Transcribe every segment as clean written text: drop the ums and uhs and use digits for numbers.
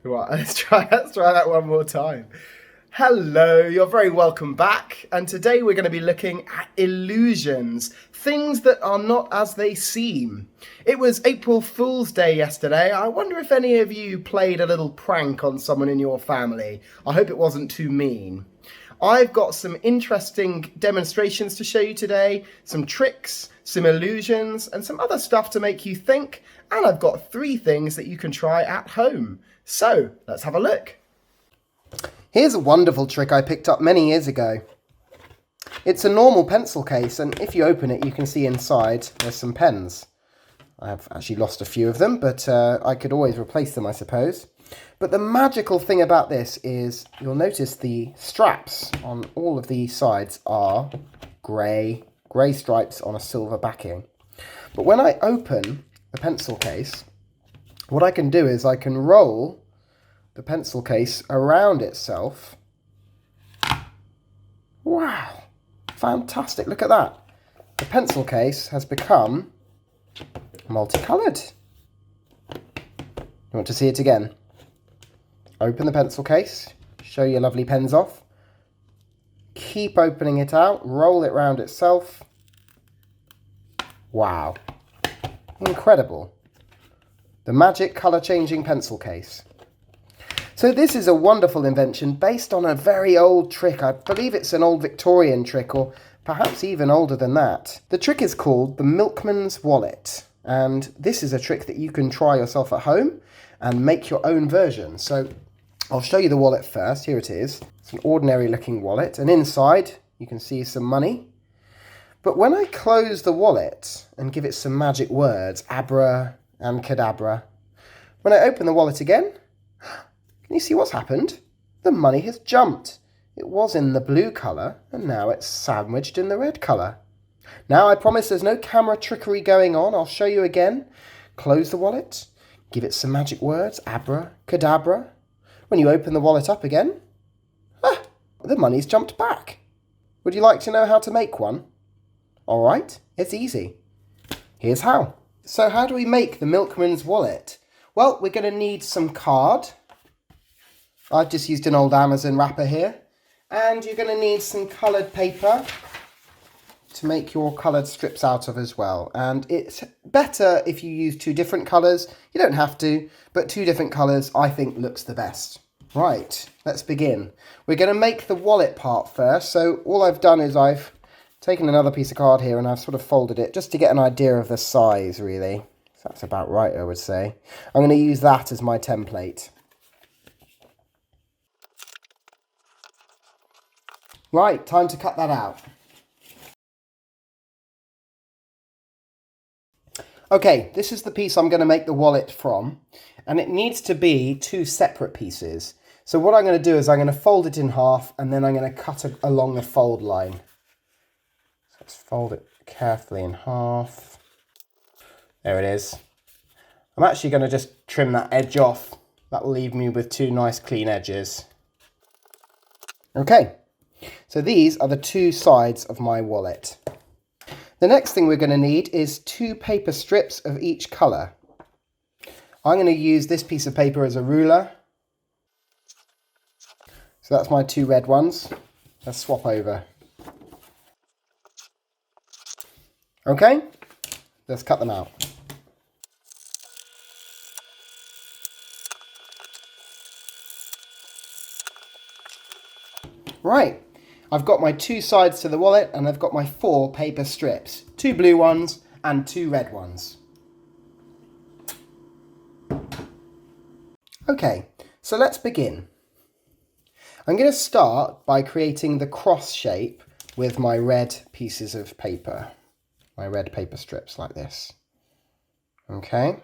Right, let's try that one more time. Hello, you're very welcome back. And today we're going to be looking at illusions, things that are not as they seem. It was April Fool's Day yesterday. I wonder if any of you played a little prank on someone in your family. I hope it wasn't too mean. I've got some interesting demonstrations to show you today, some tricks, some illusions, and some other stuff to make you think, and I've got 3 things that you can try at home. So, let's have a look. Here's a wonderful trick I picked up many years ago. It's a normal pencil case, and if you open it you can see inside there's some pens. I have actually lost a few of them, but I could always replace them, I suppose. But the magical thing about this is you'll notice the straps on all of the sides are grey stripes on a silver backing. But when I open the pencil case, what I can do is I can roll the pencil case around itself. Wow, fantastic, look at that. The pencil case has become multicoloured. You want to see it again? Open the pencil case, show your lovely pens off, keep opening it out, roll it round itself. Wow, incredible. The magic colour changing pencil case. So this is a wonderful invention based on a very old trick. I believe it's an old Victorian trick, or perhaps even older than that. The trick is called the milkman's wallet, and this is a trick that you can try yourself at home and make your own version. So I'll show you the wallet first. Here it is. It's an ordinary looking wallet, and inside you can see some money. But when I close the wallet and give it some magic words, abra and cadabra, when I open the wallet again, can you see what's happened? The money has jumped. It was in the blue colour and now it's sandwiched in the red colour. Now I promise there's no camera trickery going on. I'll show you again. Close the wallet, give it some magic words, abra, cadabra. When you open the wallet up again, the money's jumped back. Would you like to know how to make one? Alright, it's easy. Here's how. So how do we make the milkman's wallet? Well, we're going to need some card. I've just used an old Amazon wrapper here. And you're going to need some coloured paper to make your coloured strips out of as well. And it's better if you use 2 different colours. You don't have to, but 2 different colours I think looks the best. Right, let's begin. We're going to make the wallet part first. So all I've done is I've taken another piece of card here and I've sort of folded it just to get an idea of the size, really. So that's about right, I would say. I'm going to use that as my template. Right, time to cut that out. Okay, this is the piece I'm going to make the wallet from, and it needs to be 2 separate pieces. So what I'm going to do is I'm going to fold it in half, and then I'm going to cut along the fold line. So let's fold it carefully in half. There it is. I'm actually going to just trim that edge off. That will leave me with 2 nice clean edges. Okay, so these are the 2 sides of my wallet. The next thing we're going to need is 2 paper strips of each colour. I'm going to use this piece of paper as a ruler. So that's my 2 red ones. Let's swap over. Okay, let's cut them out. Right, I've got my 2 sides to the wallet and I've got my 4 paper strips. 2 blue ones and 2 red ones. Okay, so let's begin. I'm going to start by creating the cross shape with my red pieces of paper. My red paper strips like this. Okay.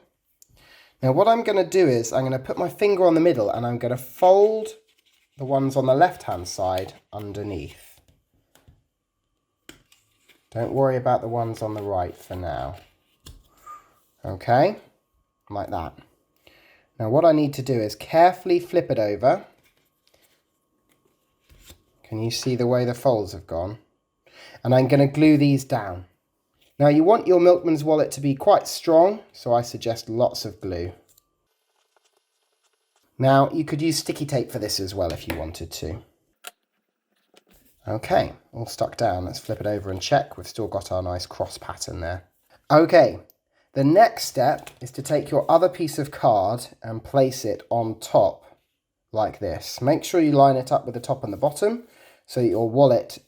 Now what I'm going to do is I'm going to put my finger on the middle and I'm going to fold the ones on the left hand side underneath. Don't worry about the ones on the right for now. Okay, like that. Now what I need to do is carefully flip it over. Can you see the way the folds have gone? And I'm going to glue these down. Now you want your milkman's wallet to be quite strong, so I suggest lots of glue. Now, you could use sticky tape for this as well if you wanted to. Okay, all stuck down. Let's flip it over and check. We've still got our nice cross pattern there. Okay, the next step is to take your other piece of card and place it on top like this. Make sure you line it up with the top and the bottom so that your wallet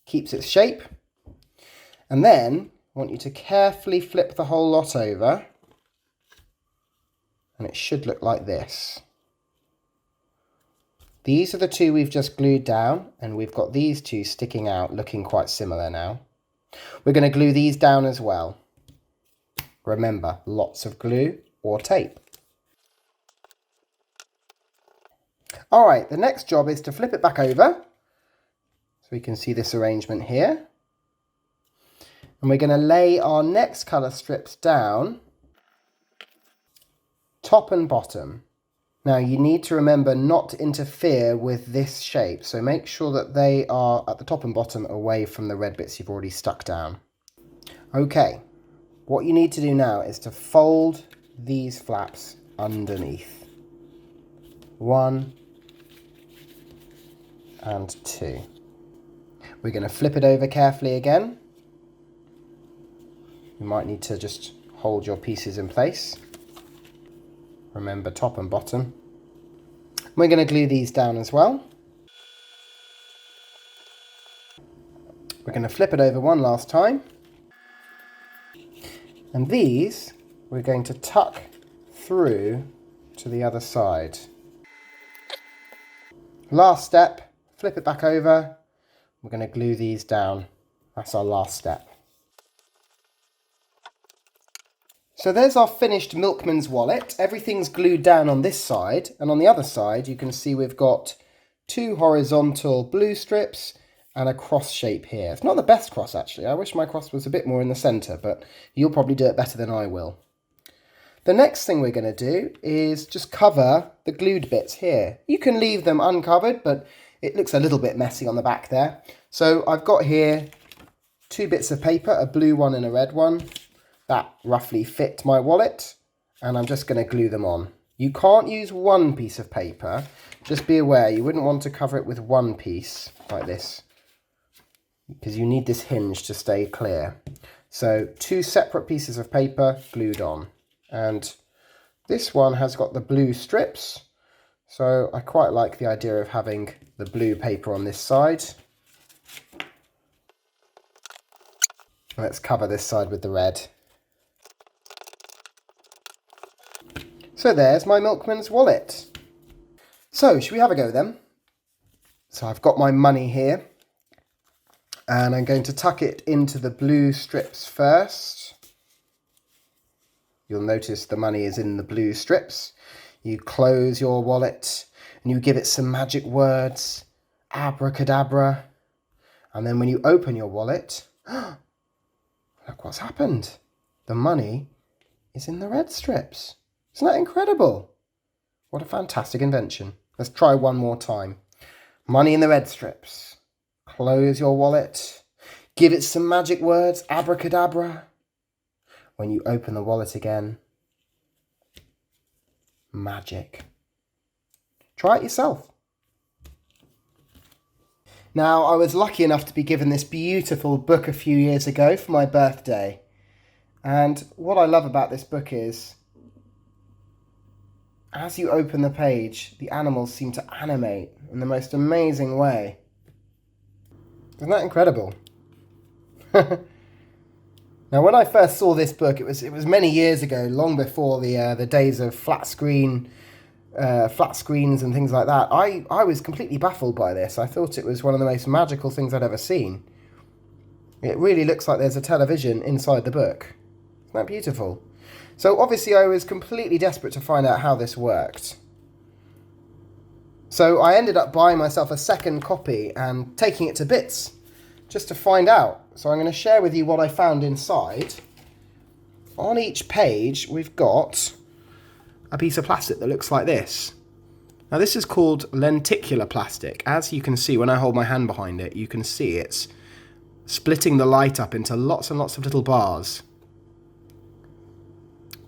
keeps its shape. And then I want you to carefully flip the whole lot over, and it should look like this. These are the two we've just glued down, and we've got these two sticking out looking quite similar now. We're going to glue these down as well. Remember, lots of glue or tape. All right, the next job is to flip it back over so we can see this arrangement here. And we're going to lay our next colour strips down, top and bottom. Now you need to remember not to interfere with this shape, so make sure that they are at the top and bottom away from the red bits you've already stuck down. Okay, what you need to do now is to fold these flaps underneath. 1 and 2. We're going to flip it over carefully again. You might need to just hold your pieces in place. Remember, top and bottom. We're going to glue these down as well. We're going to flip it over one last time. And these we're going to tuck through to the other side. Last step, flip it back over. We're going to glue these down. That's our last step. So there's our finished Milkman's wallet. Everything's glued down on this side, and on the other side you can see we've got 2 horizontal blue strips and a cross shape here. It's not the best cross actually. I wish my cross was a bit more in the centre, but you'll probably do it better than I will. The next thing we're going to do is just cover the glued bits here. You can leave them uncovered, but it looks a little bit messy on the back there. So I've got here 2 bits of paper, a blue one and a red one. That roughly fit my wallet, and I'm just going to glue them on. You can't use one piece of paper. Just be aware, you wouldn't want to cover it with one piece like this, because you need this hinge to stay clear. So 2 separate pieces of paper glued on. And this one has got the blue strips, so I quite like the idea of having the blue paper on this side. Let's cover this side with the red. So there's my Milkman's wallet. So should we have a go then? So I've got my money here, and I'm going to tuck it into the blue strips first. You'll notice the money is in the blue strips. You close your wallet and you give it some magic words, abracadabra, and then when you open your wallet, look what's happened. The money is in the red strips. Isn't that incredible? What a fantastic invention. Let's try one more time. Money in the red strips. Close your wallet. Give it some magic words, abracadabra. When you open the wallet again, magic. Try it yourself. Now, I was lucky enough to be given this beautiful book a few years ago for my birthday. And what I love about this book is, as you open the page, the animals seem to animate in the most amazing way. Isn't that incredible? Now, when I first saw this book, it was many years ago, long before the days of flat screens and things like that. I was completely baffled by this. I thought it was one of the most magical things I'd ever seen. It really looks like there's a television inside the book. Isn't that beautiful? So obviously I was completely desperate to find out how this worked. So I ended up buying myself a second copy and taking it to bits just to find out. So I'm going to share with you what I found inside. On each page we've got a piece of plastic that looks like this. Now this is called lenticular plastic. As you can see when I hold my hand behind it, you can see it's splitting the light up into lots and lots of little bars.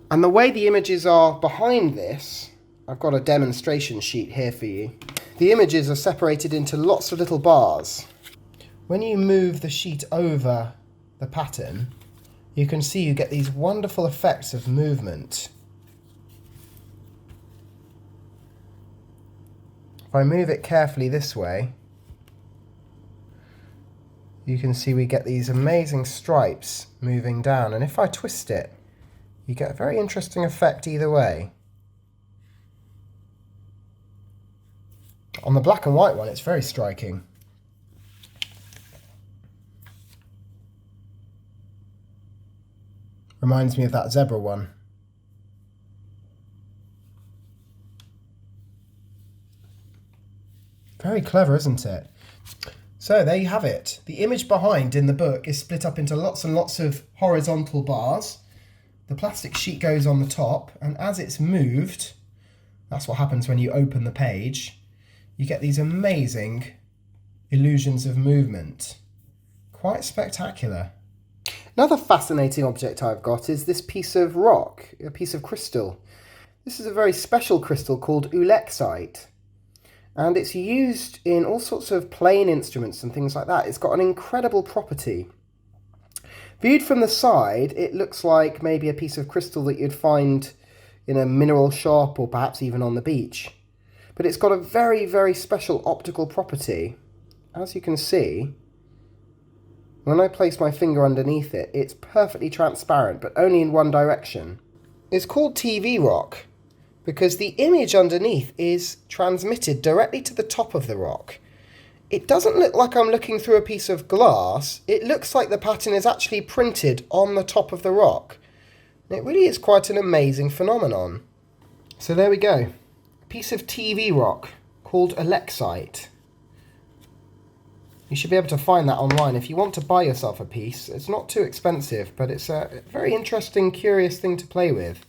And the way the images are behind this I've got a demonstration sheet here for you. The images are separated into lots of little bars. When you move the sheet over the pattern, you can see you get these wonderful effects of movement. If I move it carefully this way, you can see we get these amazing stripes moving down, and if I twist it, you get a very interesting effect either way. On the black and white one, it's very striking. Reminds me of that zebra one. Very clever, isn't it? So there you have it. The image behind in the book is split up into lots and lots of horizontal bars. The plastic sheet goes on the top, and as it's moved, that's what happens when you open the page, you get these amazing illusions of movement. Quite spectacular. Another fascinating object I've got is this piece of rock, a piece of crystal. This is a very special crystal called ulexite, and it's used in all sorts of playing instruments and things like that. It's got an incredible property. Viewed from the side, it looks like maybe a piece of crystal that you'd find in a mineral shop or perhaps even on the beach. But it's got a very, very special optical property. As you can see, when I place my finger underneath it, it's perfectly transparent, but only in one direction. It's called TV rock because the image underneath is transmitted directly to the top of the rock. It doesn't look like I'm looking through a piece of glass. It looks like the pattern is actually printed on the top of the rock. And it really is quite an amazing phenomenon. So there we go. A piece of TV rock called ulexite. You should be able to find that online if you want to buy yourself a piece. It's not too expensive, but it's a very interesting, curious thing to play with.